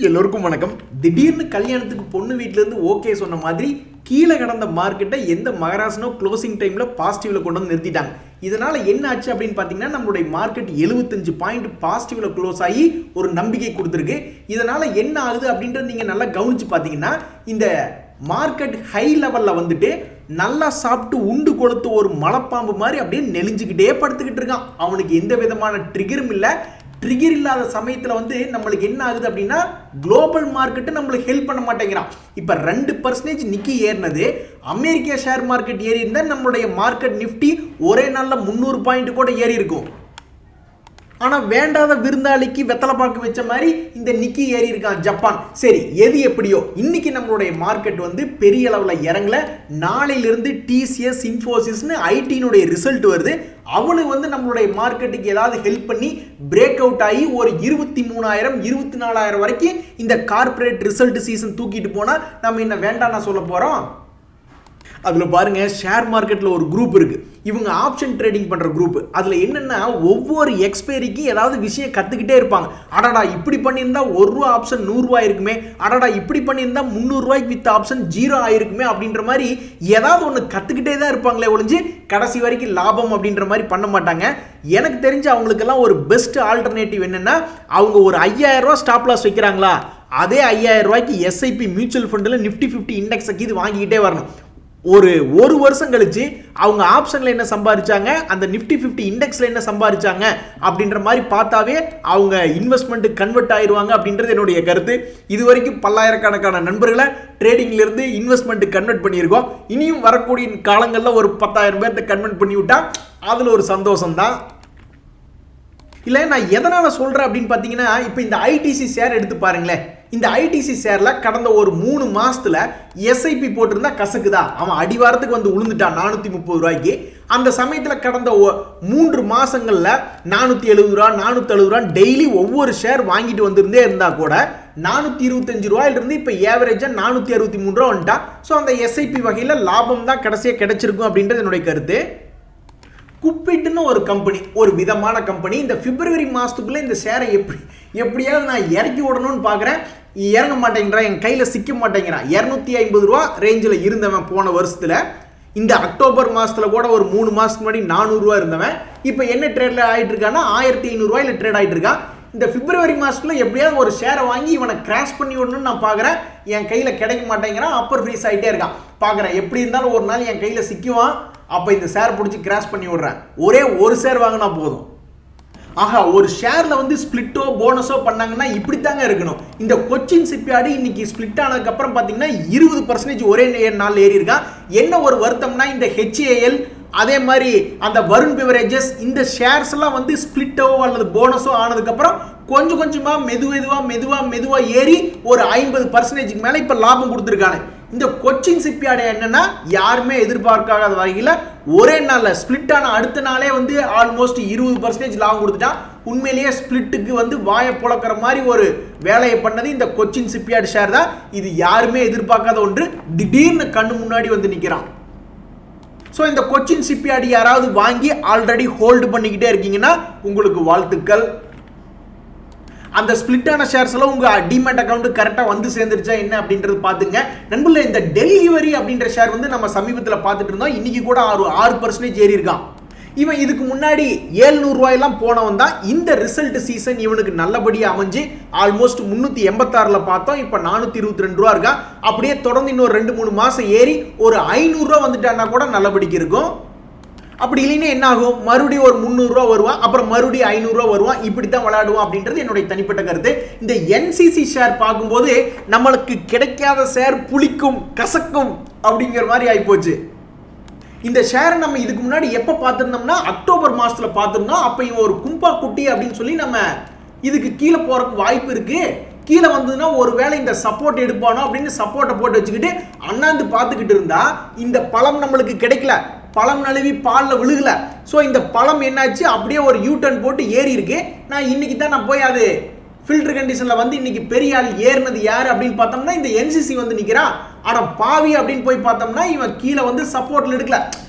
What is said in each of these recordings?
எல்லோருக்கும் வணக்கம். திடீர்னு கல்யாணத்துக்கு பொண்ணு வீட்டிலேருந்து ஓகே சொன்ன மாதிரி கீழே கடந்த மார்க்கெட்டை எந்த மகராசனோ க்ளோசிங் டைமில் பாசிட்டிவில் கொண்டு வந்து நிறுத்திட்டாங்க. இதனால் என்ன ஆச்சு அப்படின்னு பார்த்தீங்கன்னா, நம்மளுடைய மார்க்கெட் 75 பாயிண்ட் பாசிட்டிவில் க்ளோஸ் ஆகி ஒரு நம்பிக்கை கொடுத்துருக்கு. இதனால் என்ன ஆகுது அப்படின்றது நீங்கள் நல்லா கவனித்து பார்த்தீங்கன்னா, இந்த மார்க்கெட் ஹை லெவலில் வந்துட்டு நல்லா சாப்பிட்டு உண்டு கொளுத்து ஒரு மலைப்பாம்பு மாதிரி அப்படியே நெளிஞ்சுக்கிட்டே படுத்துக்கிட்டு இருக்கான். அவனுக்கு எந்த விதமான ட்ரிகரும் இல்லை. ட்ரிகர் இல்லாத சமயத்தில் வந்து நம்மளுக்கு என்ன ஆகுது அப்படின்னா, குளோபல் மார்க்கெட்டு நம்மளுக்கு ஹெல்ப் பண்ண மாட்டேங்கிறான். இப்போ 2% நிக்கி ஏறினது, அமெரிக்கா ஷேர் மார்க்கெட் ஏறி இருந்தால் நம்மளுடைய மார்க்கெட் நிஃப்டி ஒரே நாளில் 300 பாயிண்ட் கூட ஏறி இருக்கும். ஆனால் வேண்டாத விருந்தாளிக்கு வெத்தலை பாக்கு வச்ச மாதிரி இந்த நிக்கி ஏறி இருக்கான் ஜப்பான். சரி, எது எப்படியோ இன்னைக்கு நம்மளுடைய மார்க்கெட் வந்து பெரிய அளவில் இறங்கல. நாளையிலிருந்து டிசிஎஸ், இன்ஃபோசிஸ்னு ஐடியினுடைய ரிசல்ட் வருது. அவனுக்கு வந்து நம்மளுடைய மார்க்கெட்டுக்கு ஏதாவது ஹெல்ப் பண்ணி பிரேக் அவுட் ஆகி ஒரு 23,000 24,000 வரைக்கும் இந்த கார்பரேட் ரிசல்ட் சீசன் தூக்கிட்டு போனால் நம்ம என்ன வேண்டாம் சொல்ல போகிறோம்? அதில் பாருங்க, ஷேர் மார்க்கெட்டில் ஒரு குரூப் இருக்கு. இவங்க ஆப்ஷன் ட்ரேடிங் பண்ணுற குரூப். அதில் என்னென்னா, ஒவ்வொரு எக்ஸ்பைரிக்கு ஏதாவது விஷயம் கற்றுக்கிட்டே இருப்பாங்க. அடடா இப்படி பண்ணியிருந்தா ₹1 ஆப்ஷன் ₹100 இருக்குமே, அடடா இப்படி பண்ணியிருந்தா ₹300 வித் ஆப்ஷன் 0 ஆயிருக்குமே அப்படின்ற மாதிரி ஏதாவது ஒன்று கற்றுக்கிட்டே தான் இருப்பாங்களே ஒழிஞ்சு கடைசி வரைக்கும் லாபம் அப்படின்ற மாதிரி பண்ண மாட்டாங்க. எனக்கு தெரிஞ்சு அவங்களுக்கெல்லாம் ஒரு பெஸ்ட் ஆல்டர்னேட்டிவ் என்னென்னா, அவங்க ஒரு ₹5,000 ஸ்டாப் லாஸ் வைக்கிறாங்களா, அதே ₹5,000 எஸ்ஐபி மியூச்சுவல் ஃபண்டில் நிஃப்டி 50 இண்டெக்ஸுக்கு இது வாங்கிக்கிட்டே வரணும். ஒரு வருஷம் கழிச்சு அவங்க ஆப்ஷன்ல என்ன சம்பாதிச்சாங்க, அந்த நிஃப்டி 50 இண்டெக்ஸ்ல என்ன சம்பாதிச்சாங்க அப்படின்ற மாதிரி பார்த்தாவே அவங்க இன்வெஸ்ட்மெண்ட் கன்வெர்ட் ஆயிடுவாங்க அப்படின்றது என்னுடைய கருத்து. இது வரைக்கும் பல்லாயிரக்கணக்கான நண்பர்களை ட்ரேடிங்ல இருந்து இன்வெஸ்ட்மெண்ட் கன்வெர்ட் பண்ணியிருக்கோம். இனியும் வரக்கூடிய காலங்களில் ஒரு 10,000 பேர்த்த கன்வெர்ட் பண்ணி விட்டா அதுல ஒரு சந்தோஷம் தான். இல்லை, நான் எதனால சொல்றேன் அப்படின்னு பார்த்தீங்கன்னா, இப்போ இந்த ஐடிசி ஷேர் எடுத்து பாருங்களேன். இந்த ஐடிசி ஷேர்ல கடந்த ஒரு 3 மாசத்துல எஸ்ஐபி போட்டிருந்தா கசக்குதா? அவன் அடிவாரத்துக்கு வந்து உளுந்துட்டான் ₹430. அந்த சமயத்தில் கடந்த 3 மாசங்கள்ல ₹470 ₹470 டெய்லி ஒவ்வொரு ஷேர் வாங்கிட்டு வந்துருந்தே இருந்தா கூட ₹425 இப்போ ஏவரேஜா ₹463 வந்துட்டா. ஸோ அந்த எஸ்ஐபி வகையில் லாபம் தான் கடைசியாக கிடைச்சிருக்கும் அப்படின்றது என்னுடைய கருத்து. குப்பிட்டுன்னு ஒரு கம்பெனி, ஒரு விதமான கம்பெனி. இந்த பிப்ரவரி மாதத்துக்குள்ளே இந்த ஷேரை எப்படியாவது நான் இறக்கி விடணும்னு பார்க்குறேன். இறங்க மாட்டேங்கிறான், என் கையில் சிக்க மாட்டேங்கிறான். ₹250 ரேஞ்சில் இருந்தவன் போன வருஷத்தில். இந்த அக்டோபர் மாதத்தில் கூட ஒரு 3 மாதத்துக்கு முன்னாடி ₹400 இருந்தவன் இப்போ என்ன ட்ரேடில் ஆகிட்டு இருக்கான்னா ₹1,500 ட்ரேட் ஆகிட்டு இருக்கான். இந்த பிப்ரவரி மாதத்துக்குள்ள எப்படியாவது ஒரு ஷேரை வாங்கி இவனை கிராஷ் பண்ணி விடணும்னு நான் பார்க்குறேன். என் கையில் கிடைக்க மாட்டேங்கிறான், அப்பர் ஃப்ரீஸ் ஆகிட்டே இருக்கான். பார்க்குறேன் எப்படி இருந்தாலும் ஒரு நாள் என் கையில் சிக்குவான். அப்போ இந்த ஷேர் பிடிச்சி கிராஷ் பண்ணி விடுறேன். ஒரே ஒரு ஷேர் வாங்கினா போதும். ஆஹா, ஒரு ஷேரில் வந்து ஸ்பிளிட்டோ போனஸோ பண்ணாங்கன்னா இப்படி தாங்க இருக்கணும். இந்த கொச்சின் ஷிப்யார்டு இன்னைக்கு ஸ்பிளிட் ஆனதுக்கப்புறம் பார்த்தீங்கன்னா 20% ஒரே நாள் ஏறி இருக்கான். என்ன ஒரு வருத்தம்னா, இந்த HAL அதே மாதிரி அந்த வருண் பிவரேஜஸ் இந்த ஷேர்ஸ் எல்லாம் வந்து ஸ்பிளிட்டோ அல்லது போனஸோ ஆனதுக்கப்புறம் கொஞ்சம் கொஞ்சமாக மெதுவாக ஏறி ஒரு 50% மேலே இப்போ லாபம் கொடுத்துருக்காங்க. இந்த கொச்சின் ஷிப்யார்டு என்னன்னா, யாருமே எதிர்பார்க்காத வகையில் ஒரே நாளில் ஸ்பிளிட் ஆன அடுத்த நாளே வந்து ஆல்மோஸ்ட் 20% லாபம் கொடுத்துட்டான். உண்மையிலேயே ஸ்பிளிட்டுக்கு வந்து வாயை புழக்கிற மாதிரி ஒரு வேலையை பண்ணது இந்த கொச்சின் ஷிப்யார்டு ஷேர் தான். இது யாருமே எதிர்பார்க்காத ஒன்று, திடீர்னு கண்ணு முன்னாடி வந்து நிற்கிறான். ஸோ இந்த கொச்சின் ஷிப்யார்டு யாராவது வாங்கி ஆல்ரெடி ஹோல்டு பண்ணிக்கிட்டே இருக்கீங்கன்னா உங்களுக்கு வாழ்த்துக்கள். அந்த ஸ்பிளிட்டான ஷேர்ஸ் எல்லாம் உங்க டிமேட் அக்கௌண்ட் கரெக்டாக வந்து சேர்ந்துருச்சா என்ன அப்படின்றது பார்த்துங்க நண்பர்களே. இந்த டெலிவரி அப்படின்ற ஷேர் வந்து நம்ம சமீபத்தில் பார்த்துட்டு இருந்தோம். இன்னைக்கு கூட 6% ஏறி இருக்கான். இவன் இதுக்கு முன்னாடி ₹700 போனவன் தான். இந்த ரிசல்ட் சீசன் இவனுக்கு நல்லபடியாக அமைஞ்சு ஆல்மோஸ்ட் 386 பார்த்தோம். இப்போ ₹422 இருக்கான். அப்படியே தொடர்ந்து இன்னொரு 2-3 மாதம் ஏறி ஒரு ₹500 வந்துட்டான்னா கூட நல்லபடிக்கு இருக்கும். அப்படி இல்லைன்னா என்ன ஆகும், மறுபடியும் ஒரு ₹300 வருவான், அப்புறம் மறுபடியும் ₹500 வருவான். இப்படி தான் விளையாடுவான் அப்படின்றது என்னுடைய தனிப்பட்ட கருத்து. இந்த NCC ஷேர் பார்க்கும்போது நம்மளுக்கு கிடைக்காத ஷேர் புளிக்கும் கசக்கும் அப்படிங்கிற மாதிரி ஆகிப்போச்சு. இந்த ஷேரை நம்ம இதுக்கு முன்னாடி எப்போ பார்த்துருந்தோம்னா அக்டோபர் மாதத்தில் பார்த்துருந்தோம். அப்போ இவன் ஒரு கும்பா குட்டி அப்படின்னு சொல்லி நம்ம இதுக்கு கீழே போகிறதுக்கு வாய்ப்பு இருக்கு. கீழே வந்ததுன்னா ஒரு வேளை இந்த சப்போர்ட் எடுப்பானோ அப்படின்னு சப்போர்ட்டை போட்டு வச்சுக்கிட்டு அண்ணாந்து பார்த்துக்கிட்டு இருந்தா இந்த பழம் நம்மளுக்கு கிடைக்கல. பழம் நழுவி பாலில் விழுகல. ஸோ இந்த பழம் என்னாச்சு, அப்படியே ஒரு யூட்டர்ன் போட்டு ஏறி இருக்கு. நான் இன்னைக்கு தான் நான் போய் அது ஃபில்டர் கண்டிஷனில் வந்து இன்னைக்கு பெரிய ஆள் ஏறினது யார் அப்படின்னு பார்த்தோம்னா இந்த NCC வந்து நிற்கிறான். ஆனால் பாவி அப்படின்னு போய் பார்த்தோம்னா இவன் கீழே வந்து சப்போர்ட்டில் எடுக்கல.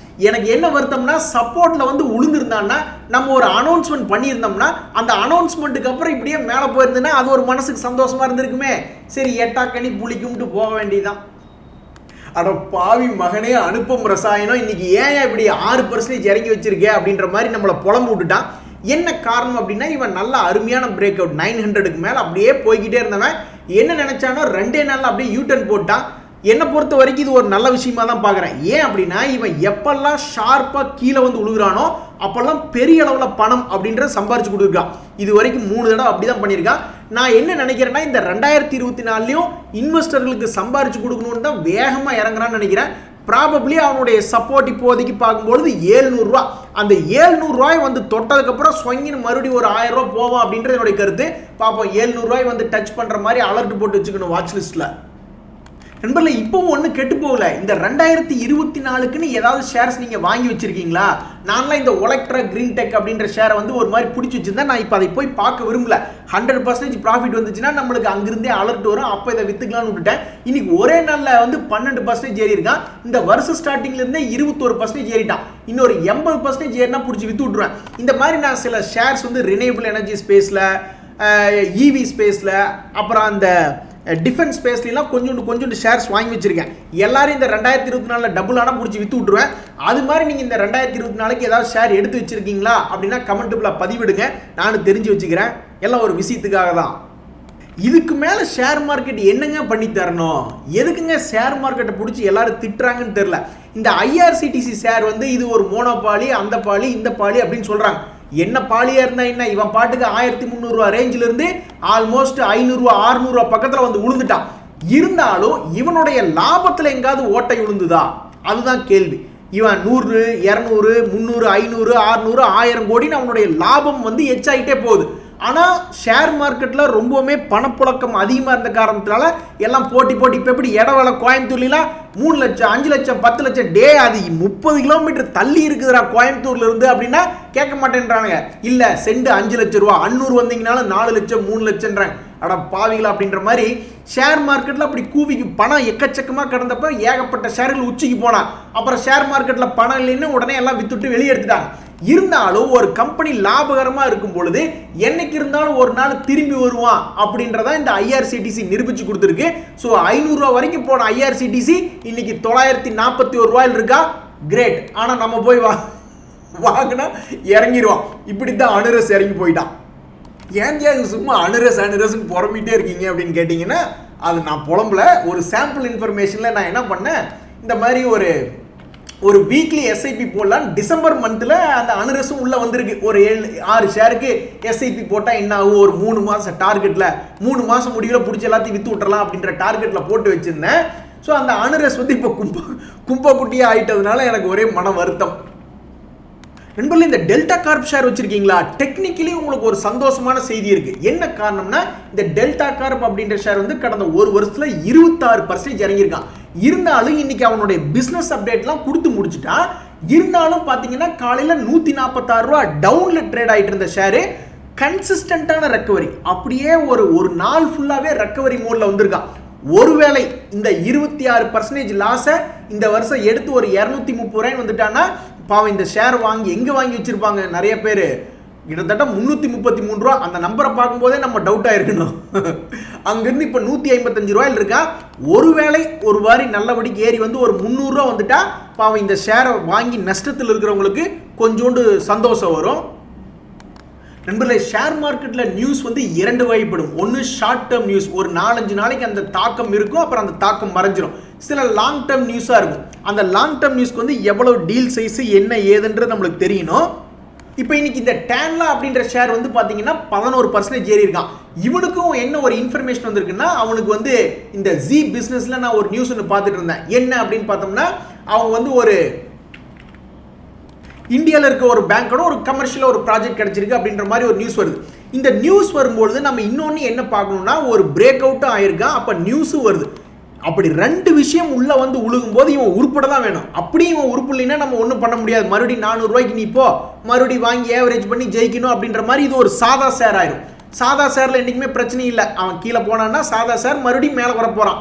எனக்கு என்ன வருத்தம்னா சப்போர்ட்ல வந்து உளுந்திருந்தான்னா நம்ம ஒரு அனௌன்ஸ்மெண்ட் பண்ணியிருந்தோம்னா அந்த அனௌன்ஸ்மெண்ட்டுக்கு அப்புறம் இப்படியே மேலே போயிருந்ததுன்னா அது ஒரு மனசுக்கு சந்தோஷமா இருந்திருக்குமே. சரி எட்டாக்கனி புளிக்கும்ட்டு போக வேண்டியதான். அட பாவி மகனே அனுப்பம் ரசாயனம், இன்னைக்கு ஏன் இப்படி 6% இறங்கி வச்சிருக்கே அப்படின்ற மாதிரி நம்மளை புலம்பு விட்டுட்டான். என்ன காரணம் அப்படின்னா இவன் நல்ல அருமையான பிரேக் அவுட் 900க்கு மேலே அப்படியே போய்கிட்டே இருந்தவன் என்ன நினைச்சானோ 2 நாளில் அப்படியே யூட்டர்ன் போட்டான். என்னை பொறுத்த வரைக்கும் இது ஒரு நல்ல விஷயமா தான் பார்க்குறேன். ஏன் அப்படின்னா இவன் எப்பெல்லாம் ஷார்ப்பாக கீழே வந்து உழுகுறானோ அப்போல்லாம் பெரிய அளவில் பணம் அப்படின்றத சம்பாரிச்சு கொடுத்துருக்கான். இது வரைக்கும் 3 தடவை அப்படி தான் பண்ணியிருக்கான். நான் என்ன நினைக்கிறேன்னா இந்த 2024லையும் இன்வெஸ்டர்களுக்கு சம்பாரிச்சு கொடுக்கணும்னு தான் வேகமாக இறங்குறான்னு நினைக்கிறேன். ப்ராபப்ளி அவனுடைய சப்போர்ட் இப்போதைக்கு பார்க்கும்பொழுது 700 ரூபா. அந்த 700 ரூபாய் வந்து தொட்டதுக்கப்புறம் சொங்கின்னு மறுபடியும் ஒரு 1000 ரூபா போவோம் அப்படின்றது என்னுடைய கருத்து. பார்ப்போம் 700 ரூபாய் வந்து டச் பண்ணுற மாதிரி அலர்ட் போட்டு வச்சுக்கணும் வாட்ச் லிஸ்ட்டில். நண்பர்களே இப்போவும் ஒன்றும் கெட்டு போகல. இந்த 2024க்குன்னு ஏதாவது ஷேர்ஸ் நீங்கள் வாங்கி வச்சிருக்கீங்களா? நான்லாம் இந்த ஒலக்ட்ரா கிரீன் டெக் அப்படின்ற ஷேரை வந்து ஒரு மாதிரி பிடிச்சி வச்சிருந்தேன். நான் இப்போ அதை போய் பார்க்க விரும்பல. 100% ப்ராஃபிட் வந்துச்சுன்னா நம்மளுக்கு அங்கிருந்தே அலர்ட் வரும். அப்போ இதை வித்துக்கலாம்னு விட்டுட்டேன். இன்னைக்கு ஒரே நாளில் வந்து 12% ஏறி இருக்கான். இந்த வருஷம் ஸ்டார்டிங்லேருந்தே 21% ஏறிட்டான். இன்னொரு 80% ஏறினா பிடிச்சி வித்து விட்டுருவேன். இந்த மாதிரி நான் சில ஷேர்ஸ் வந்து ரினியூவபிள் எனர்ஜி ஸ்பேஸில், இவி ஸ்பேஸில், அப்புறம் அந்த டிஃபென்ஸ் ஸ்பேஸ்லாம் கொஞ்சோண்டு ஷேர்ஸ் வாங்கி வச்சிருக்கேன். எல்லாரும் இந்த 2024 டபுள் ஆனால் பிடிச்சி வித்து விட்டுருவேன். அது மாதிரி நீங்கள் இந்த 2024க்கு ஏதாவது ஷேர் எடுத்து வச்சிருக்கீங்களா அப்படின்னா கமெண்ட்டுக்குள்ள பதிவிடுங்க. நானும் தெரிஞ்சு வச்சுக்கிறேன். எல்லாம் ஒரு விஷயத்துக்காக தான். இதுக்கு மேலே ஷேர் மார்க்கெட் என்னங்க பண்ணி தரணும்? எதுக்குங்க ஷேர் மார்க்கெட்டை பிடிச்சி எல்லாரும் திட்டுறாங்கன்னு தெரில. இந்த ஐஆர்சிடிசி ஷேர் வந்து இது ஒரு மோனோபாலி, அந்த பாலி, இந்த பாலி அப்படின்னு சொல்கிறாங்க. என்ன பாலியா இருந்தா என்ன, இவன் பாட்டுக்கு 1300 ரூபா ரேஞ்சில இருந்து ஆல்மோஸ்ட் 500 ரூபா 600 ரூபா பக்கத்துல வந்து விழுந்துட்டான். இருந்தாலும் இவனுடைய லாபத்துல எங்காவது ஓட்டை விழுந்துதா? அதுதான் கேள்வி. இவன் 100, 200, 300, 500, 600, 1000 கோடின்னு அவனுடைய லாபம் வந்து எச்சாயிட்டே போகுது. ஆனால் ஷேர் மார்க்கெட்டில் ரொம்பவுமே பணப்புழக்கம் அதிகமாக இருந்த காரணத்தினால எல்லாம் போட்டி இப்போ எப்படி இடவேளை கோயம்புத்தூர்லாம் 3 லட்சம் 5 லட்சம் 10 லட்சம் டே அது 30 கிலோமீட்டர் தள்ளி இருக்குதுடா கோயம்புத்தூர்ல இருந்து அப்படின்னா கேட்க மாட்டேன்றானுங்க. இல்லை செண்டு 5 லட்சம் ரூபா, அன்னூர் வந்தீங்கனாலும் 4 லட்சம் 3 லட்சம்ன்றாங்க. அட பாவிகளா அப்படின்ற மாதிரி ஷேர் மார்க்கெட்டில் அப்படி கூவிக்கு பணம் எக்கச்சக்கமாக கிடந்தப்ப ஏகப்பட்ட ஷேர்கள் உச்சிக்கு போனா. அப்புறம் ஷேர் மார்க்கெட்டில் பணம் இல்லைன்னு உடனே எல்லாம் வித்துட்டு வெளியே எடுத்துட்டாங்க. இருந்தாலும் ஒரு கம்பெனி லாபகரமா இருக்கும் பொழுது என்னைக்கு இருந்தாலும் ஒரு நாள் திரும்பி வருவான் அப்படின்றத இந்த ஐஆர்சிடிசி நிரூபிச்சு கொடுத்துருக்கு. ஸோ 500 ரூபா வரைக்கும் போன ஐஆர்சிடிசி இன்னைக்கு 941 ரூபாயில் இருக்கா. கிரேட். ஆனால் நம்ம போய் வாங்கினா இறங்கிடுவான். இப்படித்தான் அனுரஸ் இறங்கி போயிட்டான். ஏன் சும்மா அனுரஸ்ன்னு புறம்பிட்டே இருக்கீங்க அப்படின்னு கேட்டீங்கன்னா அது நான் புலம்புல. ஒரு சாம்பிள் இன்ஃபர்மேஷன்ல நான் என்ன பண்ணேன், இந்த மாதிரி ஒரு வீக்லி எஸ்ஐபி போடலாம். டிசம்பர் மந்த்தில் அந்த அனுரஸும் உள்ளே வந்திருக்கு. ஒரு 7-6 ஷேருக்கு எஸ்ஐபி போட்டால் என்ன ஆகும், ஒரு 3 மாதம் டார்கெட்டில் 3 மாதம் முடிவில் பிடிச்சி எல்லாத்தையும் விற்று விட்டுறலாம் அப்படின்ற டார்கெட்டில் போட்டு வச்சுருந்தேன். ஸோ அந்த அனுரஸ் வந்து இப்போ கும்பா குட்டியாக ஆகிட்டதுனால எனக்கு ஒரே மன வருத்தம். நண்பர்களே இந்த டெல்டா கார்ப் ஷேர் வச்சிருக்கீங்களா? டெக்னிக்கலி உங்களுக்கு ஒரு சந்தோஷமான செய்தி இருக்கு. என்ன காரணம்னா இந்த டெல்டா கார்ப் அப்படின்ற ஷேர் வந்து கடந்த ஒரு வருஷத்துல 26% இறங்கியிருக்கான். இருந்தாலும் இன்னைக்கு அவனுடைய பிசினஸ் அப்டேட்லாம் கொடுத்து முடிச்சுட்டான். இருந்தாலும் பார்த்தீங்கன்னா காலையில் 146 ரூபா டவுன்ல ட்ரேட் ஆகிட்டு இருந்த ஷேரு கன்சிஸ்டன்டான ரெக்கவரி, அப்படியே ஒரு நாள் ஃபுல்லாகவே ரெக்கவரி மோட்ல வந்திருக்கான். ஒருவேளை இந்த 26% லாஸை இந்த வருஷம் எடுத்து ஒரு 230 ரூபாய் வந்துட்டான்னா பாவம் இந்த ஷேர் வாங்கி எங்கே வாங்கி வச்சிருப்பாங்க நிறைய பேர். கிட்டத்தட்ட 333 ரூபா. அந்த நம்பரை பார்க்கும்போதே நம்ம டவுட் ஆயிருக்கணும். அங்கிருந்து இப்போ 155 ரூபாயில் இருக்கா. ஒருவேளை ஒரு வாரி நல்லபடிக்கு ஏறி வந்து ஒரு 300 ரூபா வந்துட்டா பாவம் இந்த ஷேரை வாங்கி நஷ்டத்தில் இருக்கிறவங்களுக்கு கொஞ்சோண்டு சந்தோஷம் வரும். நண்பர்களே ஷேர் மார்க்கெட்டில் நியூஸ் வந்து 2 வகைப்படும். ஒன்று ஷார்ட் டேர்ம் நியூஸ், ஒரு 4-5 நாளைக்கு அந்த தாக்கம் இருக்கும், அப்புறம் அந்த தாக்கம் மறைஞ்சிடும். சில லாங் டேர்ம் நியூஸாக இருக்கும். அந்த லாங் டேர்ம் நியூஸ்க்கு வந்து எவ்வளவு டீல் சைஸ் என்ன ஏதுன்றது நம்மளுக்கு தெரியணும். இப்போ இன்னைக்கு இந்த டேன்லா அப்படின்ற ஷேர் வந்து பார்த்தீங்கன்னா 11% ஏறி இருக்கான். இவனுக்கும் என்ன ஒரு இன்ஃபர்மேஷன் வந்திருக்குன்னா அவனுக்கு வந்து இந்த ஜி பிஸ்னஸில் நான் ஒரு நியூஸ் ஒன்று பார்த்துட்டு இருந்தேன். என்ன அப்படின்னு பார்த்தோம்னா அவங்க வந்து ஒரு இந்தியாவில் இருக்க ஒரு பேங்கோட ஒரு கமர்ஷியலாக ஒரு ப்ராஜெக்ட் கிடைச்சிருக்கு அப்படின்ற மாதிரி ஒரு நியூஸ் வருது. இந்த நியூஸ் வரும்பொழுது நம்ம இன்னொன்று என்ன பார்க்கணும்னா ஒரு பிரேக் அவுட்டும் ஆயிருக்கான், அப்போ நியூஸும் வருது. அப்படி 2 விஷயம் உள்ள வந்து உழுகும் போது இவன் உருப்பட தான் வேணும். அப்படியும் இவன் உருப்பு இல்லைன்னா நம்ம ஒன்றும் பண்ண முடியாது. மறுபடியும் 400 ரூபாய்க்கு நீ இப்போ மறுபடியும் வாங்கி ஏவரேஜ் பண்ணி ஜெயிக்கணும் அப்படின்ற மாதிரி இது ஒரு சாதா ஷேர் ஆயிரும். சாதா ஷேரில் என்றைக்குமே பிரச்சனை இல்லை. அவன் கீழே போனான்னா சாதா ஷேர் மறுபடியும் மேலே வர போகிறான்.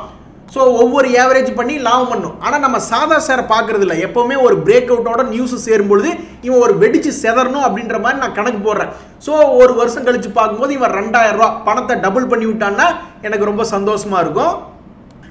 ஸோ ஒவ்வொரு ஏவரேஜ் பண்ணி லாபம் பண்ணும். ஆனால் நம்ம சாதா ஷேரை பார்க்கறது இல்லை. எப்போவுமே ஒரு பிரேக் அவுட்டோட நியூஸ் சேரும்பொழுது இவன் ஒரு வெடிச்சு செதறணும் அப்படின்ற மாதிரி நான் கணக்கு போடுறேன். ஸோ ஒரு வருஷம் கழிச்சு பார்க்கும்போது இவன் 2000 ரூபா பணத்தை டபுள் பண்ணி விட்டான்னா எனக்கு ரொம்ப சந்தோஷமா இருக்கும்.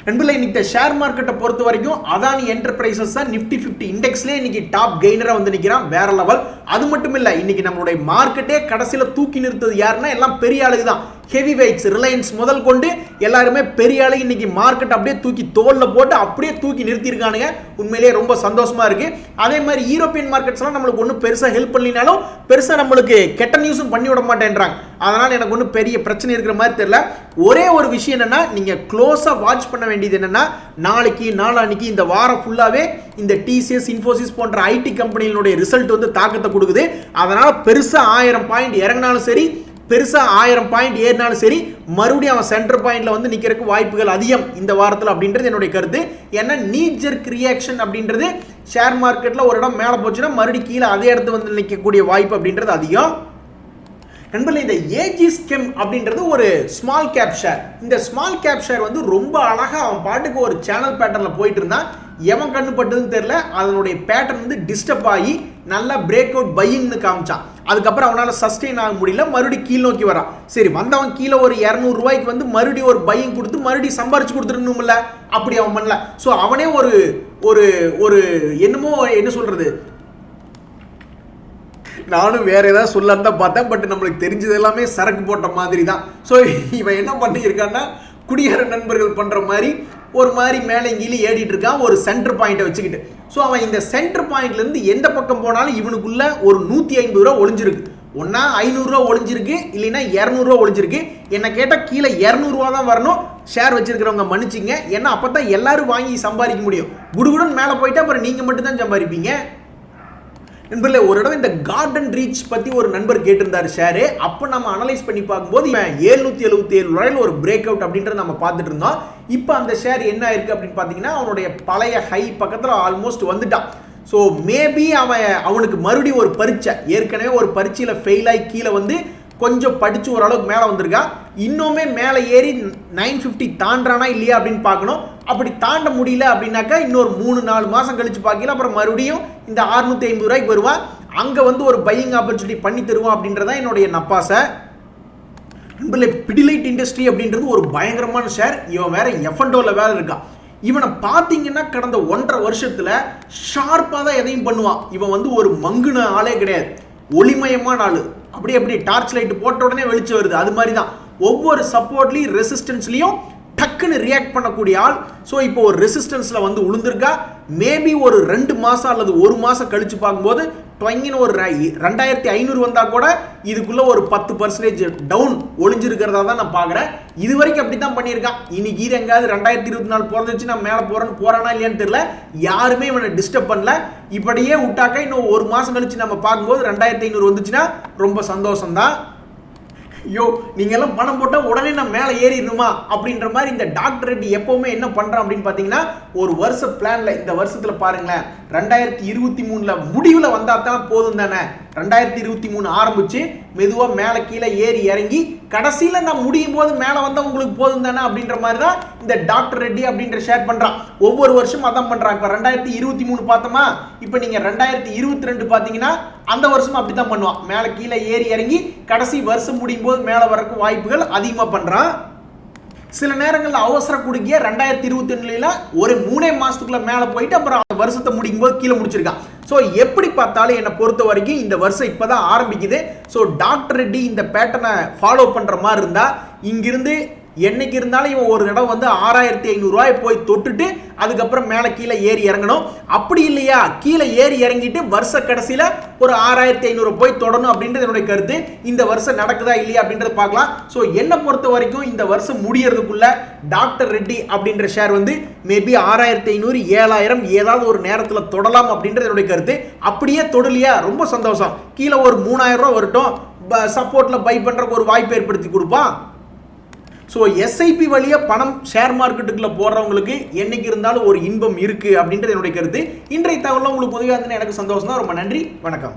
நண்பர்களே, இன்னைக்கு ஷேர் மார்க்கெட்டை பொறுத்த வரைக்கும் அதானி என்டர்பிரைசஸ் தான் நிஃப்டி 50 இண்டெக்ஸ்லேயே இன்னைக்கு டாப் கெய்னரா வந்து நிற்கிறான். வேற லெவல். அது மட்டும் இல்லை, இன்னைக்கு நம்மளுடைய மார்க்கெட்டே கடைசியில் தூக்கி நிறுத்தது யாருன்னா எல்லாம் பெரிய ஆளுங்க தான். ஹெவி வெயிட்ஸ் ரிலையன்ஸ் முதல் கொண்டு எல்லாருமே பெரிய ஆளு இன்னைக்கு மார்க்கெட் அப்படியே தூக்கி தோல்ல போட்டு அப்படியே தூக்கி நிறுத்திருக்கானுங்க. உண்மையிலேயே ரொம்ப சந்தோஷமா இருக்கு. அதே மாதிரி யூரோப்பியன் மார்க்கெட்ஸ்லாம் நம்மளுக்கு ஒன்றும் பெருசாக ஹெல்ப் பண்ணலினாலும் பெருசாக நம்மளுக்கு கெட்ட நியூஸும் பண்ணி விட மாட்டேன்றாங்க. அதனால எனக்கு ஒன்றும் பெரிய பிரச்சனை இருக்கிற மாதிரி தெரியல. ஒரே ஒரு விஷயம் என்னன்னா, நீங்க க்ளோஸா வாட்ச் பண்ண வேண்டியது என்னன்னா, நாளைக்கு நாளான்னைக்கு இந்த வாரம் ஃபுல்லாவே இந்த டிசிஎஸ் இன்ஃபோசிஸ் போன்ற ஐடி கம்பெனிகளுடைய ரிசல்ட் வந்து தாக்கத்தை கொடுக்குது. அதனால பெருசா 1000 பாயிண்ட் இறங்கினாலும் சரி, பெருசா 1000 பாயிண்ட் ஏறினாலும் சரி, மறுபடியும் அவன் சென்டர் பாயிண்ட்ல வந்து நிக்கிறதுக்கு வாய்ப்புகள் அதிகம் இந்த வாரத்தில் அப்படின்றது என்னுடைய கருத்து. ஏன்னா நீட் ஜெர்க் ரியாக்ஷன் அப்படின்றது ஷேர் மார்க்கெட்ல ஒரு இடம் மேலே போச்சுன்னா மறுபடியும் கீழே அதே இடத்து வந்து நிற்கக்கூடிய வாய்ப்பு அப்படின்றது அதிகம். நண்பர்களே, இந்த ஏஜிஸ் கெம் அப்படின்றது ஒரு ஸ்மால் கேப் ஷேர். இந்த ஸ்மால் கேப் ஷேர் வந்து ரொம்ப அழகா அவன் பாட்டுக்கு ஒரு சேனல் பேட்டர்ல போயிட்டு இருந்தான். எவன் கண்ணு பட்டதுன்னு தெரியல, அதனுடைய பேட்டர்ன் வந்து டிஸ்டர்ப் ஆகி நல்லா பிரேக் அவுட் பையிங்னு காமிச்சான். அதுக்கப்புறம் அவனால சஸ்டெயின் ஆக முடியல, மறுபடியும் கீழ் நோக்கி வரான். சரி, வந்தவன் கீழே ஒரு 200 ரூபாய்க்கு வந்து மறுபடியும் ஒரு பையிங் கொடுத்து மறுபடியும் சம்பாரிச்சு கொடுத்துருக்கணும்ல, அப்படி அவன் பண்ணல. ஸோ அவனே ஒரு ஒரு ஒரு என்னமோ என்ன சொல்றது, நானும் வேற ஏதாவது சொல்லலாம் தான் பார்த்தேன். பட் நம்மளுக்கு தெரிஞ்சது எல்லாமே சரக்கு போட்ட மாதிரி தான். ஸோ இவன் என்ன பண்ணியிருக்கான்னா, குடியேற நண்பர்கள் பண்ற மாதிரி ஒரு மாதிரி மேலே கீழே ஏடிட்டு இருக்கான் ஒரு சென்டர் பாயிண்ட்டை வச்சுக்கிட்டு. ஸோ அவன் இந்த சென்டர் பாயிண்ட்ல இருந்து எந்த பக்கம் போனாலும் இவனுக்குள்ள ஒரு 150 ரூபா ஒளிஞ்சிருக்கு. ஒன்னா 500 ரூபா ஒளிஞ்சிருக்கு, இல்லைன்னா 200 ரூபா ஒளிஞ்சிருக்கு. என்ன கேட்டால் கீழே 200 ரூபா தான் வரணும். ஷேர் வச்சிருக்கிறவங்க மன்னிச்சிங்க, ஏன்னா அப்பதான் எல்லாரும் வாங்கி சம்பாதிக்க முடியும். குடுகுடன் மேலே போயிட்டா அப்புறம் நீங்க மட்டும் தான் சம்பாதிப்பீங்க. நண்பர்களே, ஒரு இடம் இந்த கார்டன் ரீச் பத்தி ஒரு நண்பர் கேட்டிருந்தாரு ஷேரு. அப்போ நம்ம அனலைஸ் பண்ணி பார்க்கும்போது 777 ரூபாயில் ஒரு பிரேக் அவுட் அப்படின்றத நம்ம பார்த்துட்டு இருந்தோம். இப்போ அந்த ஷேர் என்ன ஆயிருக்கு அப்படின்னு பார்த்தீங்கன்னா, அவனுடைய பழைய ஹை பக்கத்தில் ஆல்மோஸ்ட் வந்துட்டான். ஸோ மேபி அவனுக்கு மறுபடியும் ஒரு பரீட்சை, ஏற்கனவே ஒரு பரீட்சையில் ஃபெயில் ஆகி கீழே வந்து கொஞ்சம் படிச்சு ஓரளவுக்கு மேலே வந்திருக்கா. இன்னுமே மேலே ஏறி 950 தாண்டானா இல்லையா அப்படின்னு பார்க்கணும். அப்படி தாண்ட முடியல அப்படின்னாக்கா இன்னொரு 3-4 மாதம் கழிச்சு பார்க்கல, அப்புறம் மறுபடியும் இந்த 650 ரூபாய்க்கு வருவான். அங்கே வந்து ஒரு பையிங் ஆப்பர்ச்சுனிட்டி பண்ணி தருவான் அப்படின்றதான் என்னுடைய நப்பாசை. நண்பர்களே, பிடிலைட் இண்டஸ்ட்ரி அப்படின்றது ஒரு பயங்கரமான ஷேர். இவன் வேற எஃப்என்டோவில் வேற இருக்கான். இவனை பார்த்தீங்கன்னா கடந்த 1.5 வருஷத்துல ஷார்ப்பாக தான் எதையும் பண்ணுவான். இவன் வந்து ஒரு மங்குன ஆளே கிடையாது, ஒளிமயமான ஆளு. அப்படி டார்ச் லைட் போட்ட உடனே வெளிச்சம் வருது, அது மாதிரி தான். ஒவ்வொரு சப்போர்ட்லையும் ரெசிஸ்டன்ஸ்லையும் டக்குன்னு ரியாக்ட் பண்ணக்கூடிய ஆள். ஸோ இப்போ ஒரு ரெசிஸ்டன்ஸ்ல வந்து உளுந்திருக்கா. மேபி ஒரு 2 மாசம் அல்லது 1 மாசம் கழிச்சு பார்க்கும்போது டொங்கின்னு ஒரு 2500 வந்தா கூட இதுக்குள்ள ஒரு 10% டவுன் ஒளிஞ்சிருக்கிறதா தான் நான் பார்க்குறேன். இது வரைக்கும் அப்படி தான் பண்ணியிருக்கான். இன்னைக்கு இது எங்காவது 2024 பிறந்துச்சு, நான் மேலே போறானா இல்லையான்னு தெரியல. யாருமே இவனை டிஸ்டர்ப் பண்ணல. இப்படியே விட்டாக்கா இன்னும் 1 மாசம் கழிச்சு நம்ம பார்க்கும்போது 2500 வந்துச்சுன்னா ரொம்ப சந்தோஷம் தான். ஐயோ, நீங்க எல்லாம் பணம் போட்டா உடனே நான் மேலே ஏறிடணுமா அப்படின்ற மாதிரி இந்த டாக்டர் ரெட்டி எப்பவுமே என்ன பண்றான் அப்படின்னு பாத்தீங்கன்னா, ஒரு வருஷ பிளான்ல இந்த வருஷத்துல பாருங்களேன், 2023 முடிவுல வந்தா தான் போதும் தானே. 2023 ஆரம்பிச்சு மெதுவா மேலே கீழே ஏறி இறங்கி கடைசியில நான் முடியும் போது மேலே வந்தா உங்களுக்கு போதும் தானே அப்படின்ற மாதிரி தான் இந்த டாக்டர் ரெட்டி அப்படின்ற ஷேர் பண்றான். ஒவ்வொரு வருஷம் அதான் பண்றான். இப்ப 2023 பார்த்தோமா, இப்ப நீங்க 2022 பாத்தீங்கன்னா அந்த வருஷம் அப்படித்தான் பண்ணுவான். மேலே கீழே ஏறி இறங்கி கடைசி வருஷம் முடியும் போது மேலே வரக்கு வாய்ப்புகள் அதிகமா பண்றான். சில நேரங்களில் அவசர குடுக்கிய 2021 ஒரு 3 மாசத்துக்குள்ள மேலே போயிட்டு அப்புறம் அந்த வருஷத்தை முடிக்கும் போது கீழே முடிச்சிருக்கான். ஸோ எப்படி பார்த்தாலும் என்னை பொறுத்த வரைக்கும் இந்த வருஷம் இப்பதான் ஆரம்பிக்குது. ஸோ டாக்டர் ரெட்டி இந்த பேட்டர்னை ஃபாலோ பண்ற மாதிரி இருந்தா இங்கிருந்து என்னைக்கு இருந்தாலும் இவன் ஒரு இடம் வந்து 6500 ரூபாய் போய் தொட்டுட்டு அதுக்கப்புறம் மேலே கீழே ஏறி இறங்கணும். அப்படி இல்லையா, கீழே ஏறி இறங்கிட்டு வருஷ கடைசியில ஒரு 6500 போய் தொடணும் அப்படின்றது என்னுடைய கருத்து. இந்த வருஷம் நடக்குதா இல்லையா அப்படின்றத பார்க்கலாம். ஸோ என்னை பொறுத்த வரைக்கும் இந்த வருஷம் முடியறதுக்குள்ள டாக்டர் ரெட்டி அப்படின்ற ஷேர் வந்து மேபி 6500 7000 ஏதாவது ஒரு நேரத்தில் தொடலாம் அப்படின்றது என்னுடைய கருத்து. அப்படியே தொடலையா ரொம்ப சந்தோஷம். கீழே ஒரு 3000 ரூபாய் வரட்டும், சப்போர்ட்ல பை பண்றதுக்கு ஒரு வாய்ப்பு ஏற்படுத்தி கொடுப்பான். ஸோ எஸ்ஐபி வழியாக பணம் ஷேர் மார்க்கெட்டுக்குள்ள போடுறவங்களுக்கு என்னைக்கு இருந்தாலும் ஒரு இன்பம் இருக்கு அப்படின்றது என்னுடைய கருத்து. இன்றைய தகவல் உங்களுக்கு உதவியாக இருந்ததுன்னு எனக்கு சந்தோஷம் தான். ரொம்ப நன்றி, வணக்கம்.